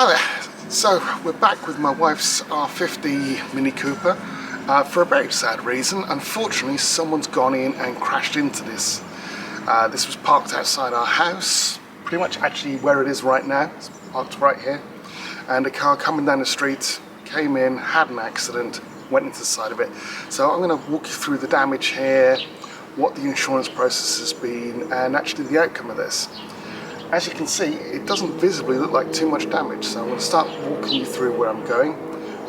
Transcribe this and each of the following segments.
Hi there. So we're back with my wife's R50 Mini Cooper for a very sad reason. Unfortunately, someone's gone in and crashed into this. This was parked outside our house, pretty much actually where it is right now. It's parked right here. And a car coming down the street came in, had an accident, went into the side of it. So I'm going to walk you through the damage here, what the insurance process has been, and actually the outcome of this. As you can see, it doesn't visibly look like too much damage, so I'm going to start walking you through where I'm going.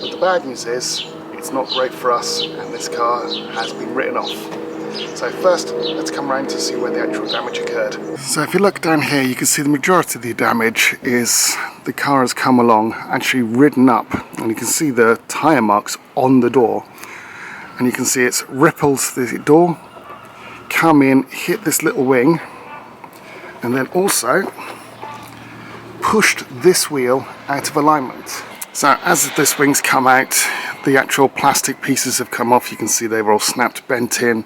But the bad news is, it's not great for us, and this car has been written off. So first, let's come around to see where the actual damage occurred. So if you look down here, you can see the majority of the damage is the car has come along, actually ridden up, and you can see the tyre marks on the door. And you can see it's rippled the door, come in, hit this little wing, and then also pushed this wheel out of alignment. So as this wing's come out, the actual plastic pieces have come off. You can see they were all snapped, bent in,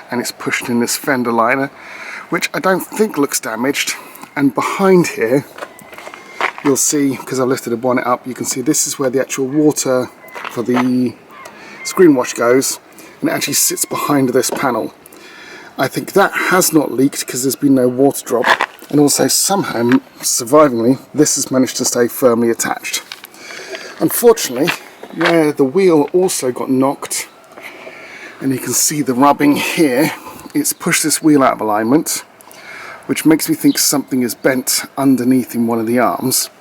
and it's pushed in this fender liner, which I don't think looks damaged. And behind here, you'll see, because I've lifted the bonnet up, you can see this is where the actual water for the screen wash goes, and it actually sits behind this panel. I think that has not leaked because there's been no water drop, and also somehow, survivingly, this has managed to stay firmly attached. Unfortunately, where the wheel also got knocked, and you can see the rubbing here, it's pushed this wheel out of alignment, which makes me think something is bent underneath in one of the arms,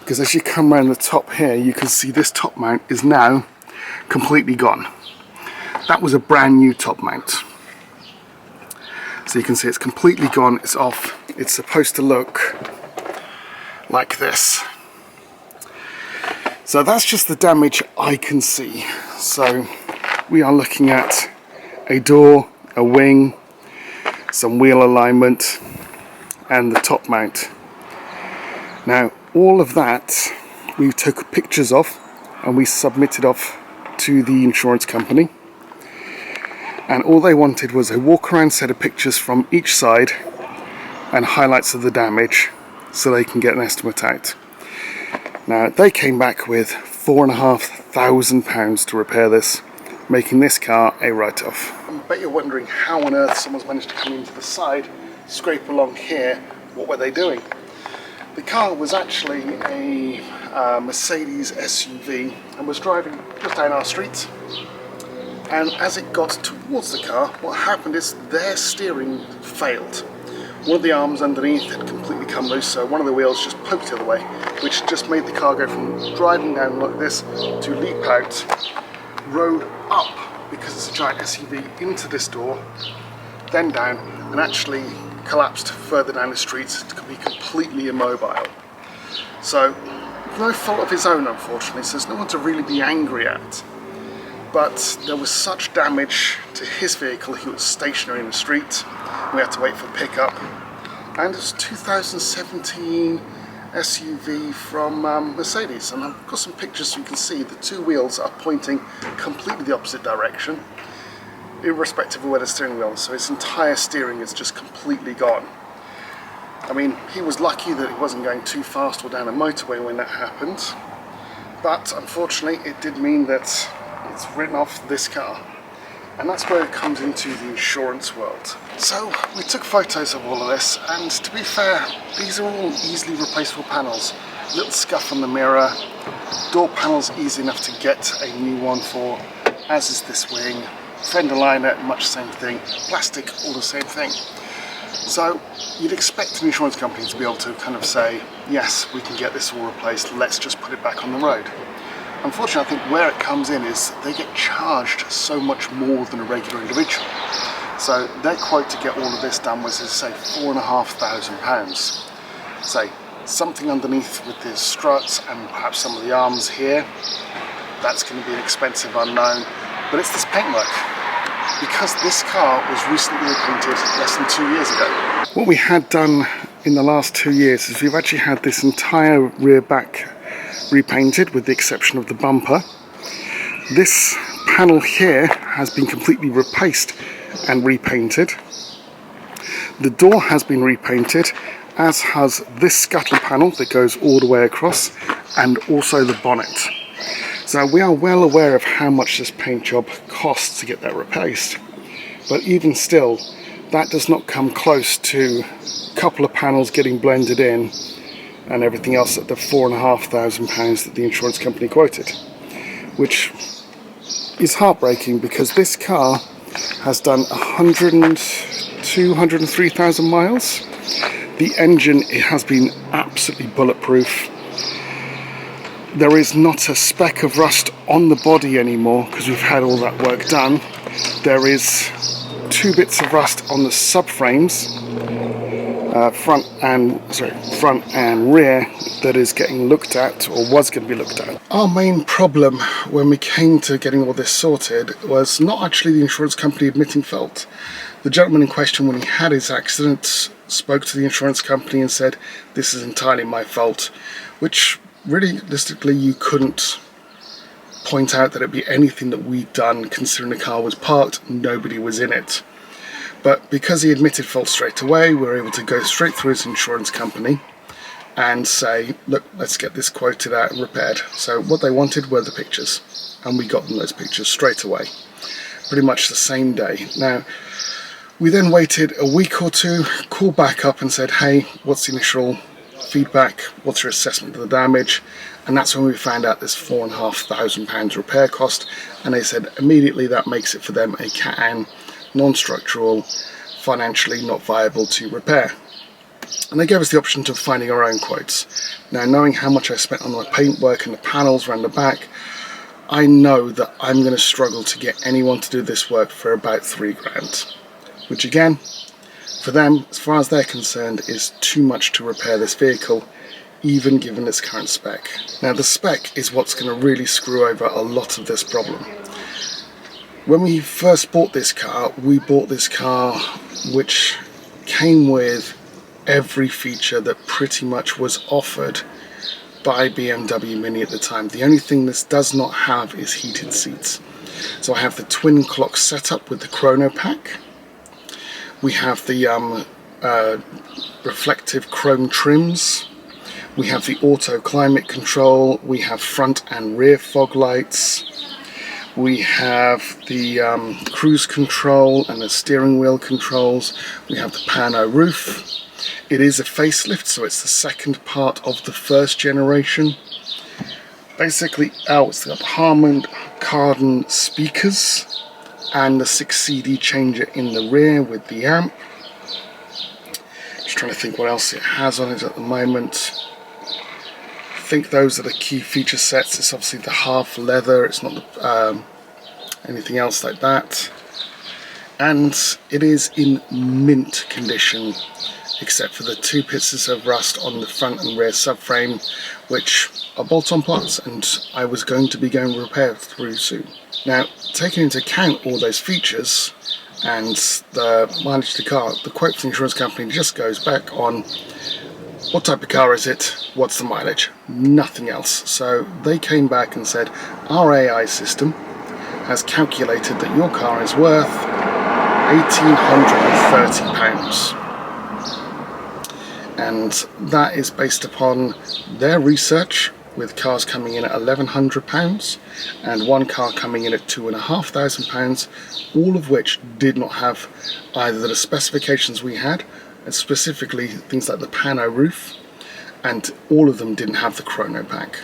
because as you come around the top here, you can see this top mount is now completely gone. That was a brand new top mount. So you can see it's completely gone, it's off. It's supposed to look like this. So that's just the damage I can see. So we are looking at a door, a wing, some wheel alignment, and the top mount. Now all of that we took pictures of and we submitted off to the insurance company. And all they wanted was a walk around set of pictures from each side and highlights of the damage so they can get an estimate out. Now they came back with £4,500 to repair this, making this car a write-off. I bet you're wondering how on earth someone's managed to come into the side, scrape along here. What were they doing? The car was actually a Mercedes SUV and was driving just down our street. And as it got towards the car, what happened is their steering failed. One of the arms underneath had completely come loose, so one of the wheels just poked the other way, which just made the car go from driving down like this to leap out, rode up, because it's a giant SUV, into this door, then down, and actually collapsed further down the street to be completely immobile. So, no fault of his own, unfortunately, so there's no one to really be angry at. But there was such damage to his vehicle, he was stationary in the street. We had to wait for pickup. And it's a 2017 SUV from Mercedes. And I've got some pictures so you can see the two wheels are pointing completely the opposite direction, irrespective of where the steering wheel is. So his entire steering is just completely gone. I mean, he was lucky that he wasn't going too fast or down a motorway when that happened. But unfortunately, it did mean that it's written off this car, and that's where it comes into the insurance world. So we took photos of all of this, and to be fair, these are all easily replaceable panels. Little scuff on the mirror, door panels easy enough to get a new one for, as is this wing, fender liner, much the same thing, plastic, all the same thing. So you'd expect an insurance company to be able to kind of say, yes, we can get this all replaced, let's just put it back on the road. Unfortunately, I think where it comes in is they get charged so much more than a regular individual. So their quote to get all of this done was, as I say, £4,500. Say, something underneath with the struts and perhaps some of the arms here, that's going to be an expensive unknown. But it's this paintwork, because this car was recently repainted less than 2 years ago. What we had done in the last 2 years is we've actually had this entire rear back repainted with the exception of the bumper. This panel here has been completely replaced and repainted. The door has been repainted, as has this scuttle panel that goes all the way across, and also the bonnet. So we are well aware of how much this paint job costs to get that replaced, but even still, that does not come close to a couple of panels getting blended in and everything else at the £4,500 that the insurance company quoted, which is heartbreaking because this car has done 103,000 miles. The engine, it has been absolutely bulletproof. There is not a speck of rust on the body anymore because we've had all that work done. There is 2 bits of rust on the subframes, front and rear, that is getting looked at, or was going to be looked at. Our main problem when we came to getting all this sorted was not actually the insurance company admitting fault. The gentleman in question, when he had his accident, spoke to the insurance company and said, "This is entirely my fault," which realistically you couldn't point out that it'd be anything that we'd done, considering the car was parked, nobody was in it. But because he admitted fault straight away, we were able to go straight through his insurance company and say, look, let's get this quoted out and repaired. So what they wanted were the pictures, and we got them those pictures straight away, pretty much the same day. Now, we then waited a week or two, called back up and said, hey, what's the initial feedback? What's your assessment of the damage? And that's when we found out this £4,500 repair cost, and they said immediately that makes it for them a Cat-An, non-structural, financially not viable to repair. And they gave us the option of finding our own quotes. Now, knowing how much I spent on my paintwork and the panels around the back, I know that I'm going to struggle to get anyone to do this work for about £3,000, which again, for them, as far as they're concerned, is too much to repair this vehicle, even given its current spec. Now, the spec is what's going to really screw over a lot of this problem. When we first bought this car, we bought this car which came with every feature that pretty much was offered by BMW Mini at the time. The only thing this does not have is heated seats. So I have the twin clock setup with the chrono pack. We have the reflective chrome trims. We have the auto climate control. We have front and rear fog lights. We have the cruise control and the steering wheel controls. We have the pano roof. It is a facelift, so it's the second part of the first generation. Basically, it's got Harman Kardon speakers and the 6 CD changer in the rear with the amp. Just trying to think what else it has on it at the moment. I think those are the key feature sets. It's obviously the half leather, it's not anything else like that. And it is in mint condition, except for the 2 pieces of rust on the front and rear subframe, which are bolt-on parts, and I was going to be going to repair through soon. Now, taking into account all those features and the mileage of the car, the quote from the insurance company just goes back on what type of car is it, what's the mileage, nothing else. So they came back and said, our AI system has calculated that your car is worth £1,830. And that is based upon their research, with cars coming in at £1,100 and one car coming in at £2,500, all of which did not have either the specifications we had, and specifically things like the pano roof, and all of them didn't have the chrono pack.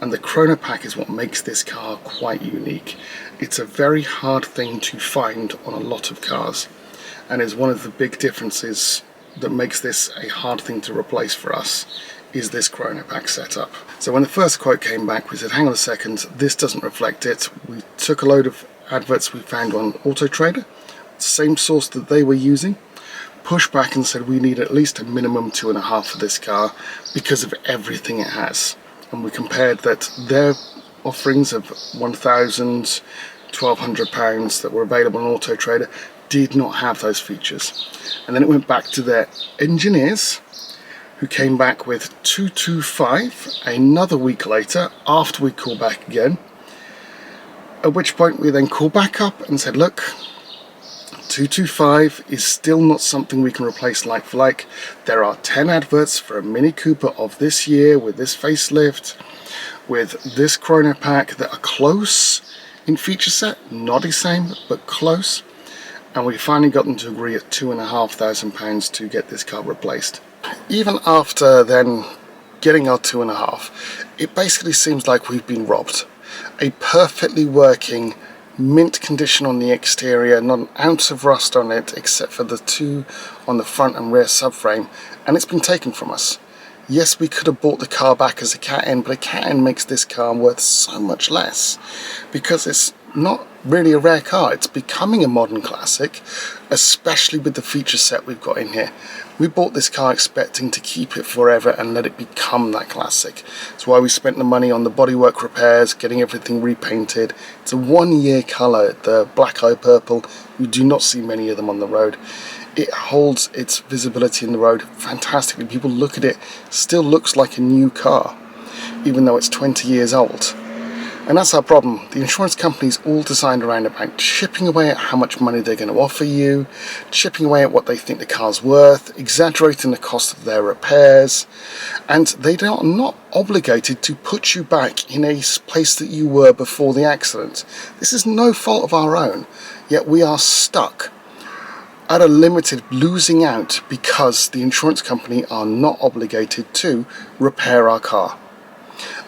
And the chrono pack is what makes this car quite unique. It's a very hard thing to find on a lot of cars, and is one of the big differences that makes this a hard thing to replace for us, is this chrono pack setup. So when the first quote came back, we said, hang on a second, this doesn't reflect it. We took a load of adverts we found on Auto Trader, same source that they were using, pushed back and said we need at least a minimum 2.5 for this car because of everything it has. And we compared that their offerings of £1,000, £1,200 that were available on Auto Trader did not have those features. And then it went back to their engineers, who came back with 225 another week later, after we called back again, at which point we then called back up and said, look, 225 is still not something we can replace like for like. There are 10 adverts for a Mini Cooper of this year with this facelift, with this chrono pack, that are close in feature set, not the same, but close. And we finally got them to agree at £2,500 to get this car replaced. Even after then getting our 2.5, it basically seems like we've been robbed. A perfectly working mint condition on the exterior, not an ounce of rust on it except for the two on the front and rear subframe, and it's been taken from us. Yes, we could have bought the car back as a cat-end, but a cat-end makes this car worth so much less because it's not really a rare car. It's becoming a modern classic, especially with the feature set we've got in here. We bought this car expecting to keep it forever and let it become that classic. That's why we spent the money on the bodywork repairs, getting everything repainted. It's a 1-year colour, the black eye purple. You do not see many of them on the road. It holds its visibility in the road fantastically. People look at it, still looks like a new car, even though it's 20 years old. And that's our problem. The insurance company's all designed around about chipping away at how much money they're going to offer you, chipping away at what they think the car's worth, exaggerating the cost of their repairs, and they are not obligated to put you back in a place that you were before the accident. This is no fault of our own, yet we are stuck at a limited losing out because the insurance company are not obligated to repair our car.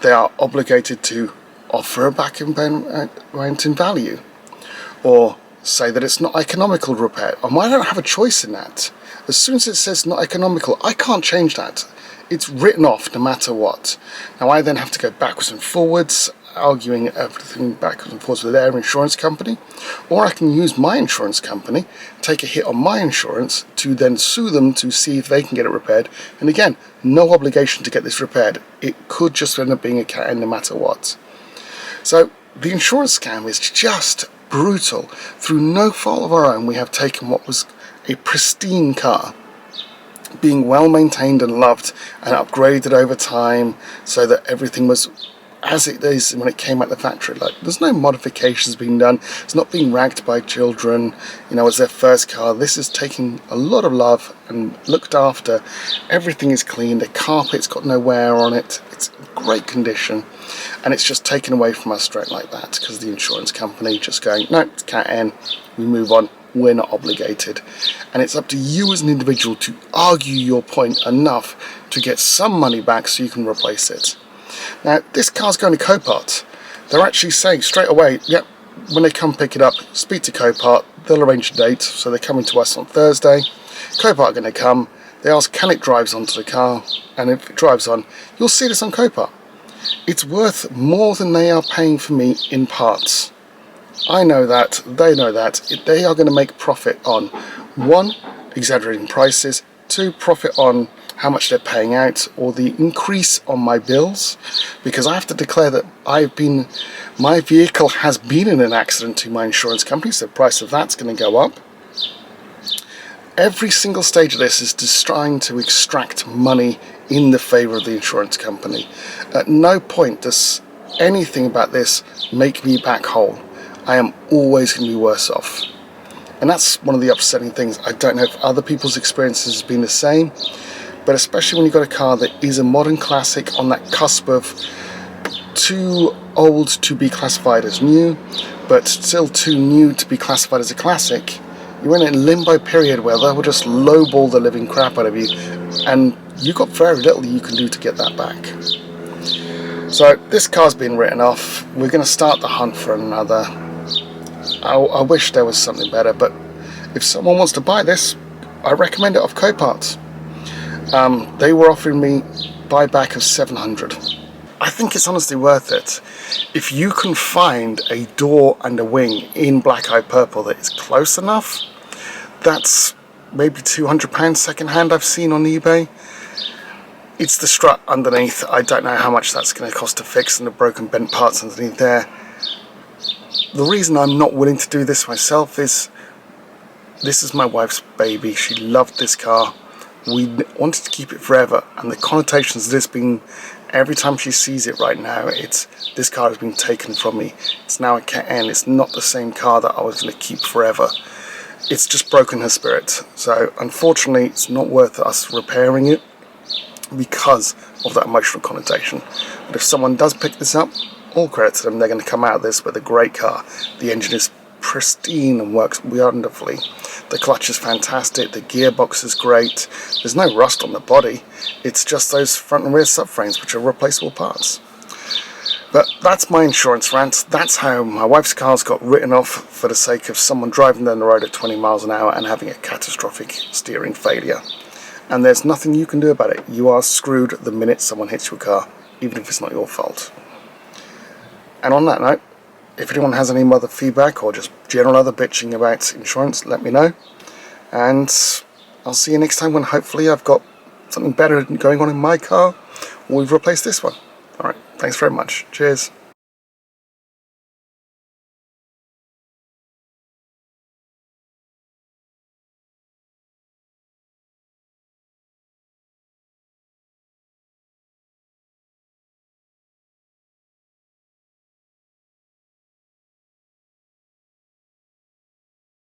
They are obligated to offer a back amount in value, or say that it's not economical to repair. And I don't have a choice in that. As soon as it says not economical, I can't change that. It's written off no matter what. Now I then have to go backwards and forwards, arguing everything backwards and forwards with their insurance company, or I can use my insurance company, take a hit on my insurance to then sue them to see if they can get it repaired. And again, no obligation to get this repaired. It could just end up being a cat end no matter what. So the insurance scam is just brutal. Through no fault of our own, we have taken what was a pristine car, being well maintained and loved and upgraded over time so that everything was as it is when it came out the factory. Like, there's no modifications being done. It's not being ragged by children, you know, as their first car. This is taking a lot of love and looked after. Everything is clean. The carpet's got no wear on it. It's in great condition, and it's just taken away from us straight like that because the insurance company just going, no, it's cat N, we move on. We're not obligated. And it's up to you as an individual to argue your point enough to get some money back so you can replace it. Now, this car's going to Copart. They're actually saying straight away, yep, when they come pick it up, speak to Copart, they'll arrange a date, so they're coming to us on Thursday. Copart are going to come, they ask can it drives onto the car, and if it drives on, you'll see this on Copart. It's worth more than they are paying for me in parts. I know that, they know that. They are going to make profit on, 1, exaggerating prices, 2, profit on how much they're paying out, or the increase on my bills, because I have to declare that my vehicle has been in an accident to my insurance company, so the price of that's going to go up. Every single stage of this is just trying to extract money in the favour of the insurance company. At no point does anything about this make me back whole. I am always going to be worse off. And that's one of the upsetting things. I don't know if other people's experiences have been the same, but especially when you've got a car that is a modern classic on that cusp of too old to be classified as new, but still too new to be classified as a classic, you're in a limbo period where they will just lowball the living crap out of you, and you've got very little you can do to get that back. So this car's been written off. We're going to start the hunt for another. I wish there was something better, but if someone wants to buy this, I recommend it off Copart. They were offering me buyback of $700. I think it's honestly worth it. If you can find a door and a wing in black eye purple that is close enough, that's maybe £200 second hand I've seen on eBay. It's the strut underneath. I don't know how much that's going to cost to fix, and the broken bent parts underneath there. The reason I'm not willing to do this myself is this is my wife's baby. She loved this car. We wanted to keep it forever, and the connotations of this being every time she sees it right now, it's this car has been taken from me. It's now a cat N. It's not the same car that I was going to keep forever. it's just broken her spirit. So unfortunately, it's not worth us repairing it because of that emotional connotation. But if someone does pick this up, all credit to them, they're going to come out of this with a great car. The engine is pristine and works wonderfully. The clutch is fantastic, the gearbox is great, there's no rust on the body, it's just those front and rear subframes which are replaceable parts. But that's my insurance rant. That's how my wife's cars got written off for the sake of someone driving down the road at 20 miles an hour and having a catastrophic steering failure. And there's nothing you can do about it. You are screwed the minute someone hits your car, even if it's not your fault. And on that note, if anyone has any other feedback or just general other bitching about insurance, let me know. And I'll see you next time when hopefully I've got something better going on in my car, or we've replaced this one. Alright, thanks very much. Cheers.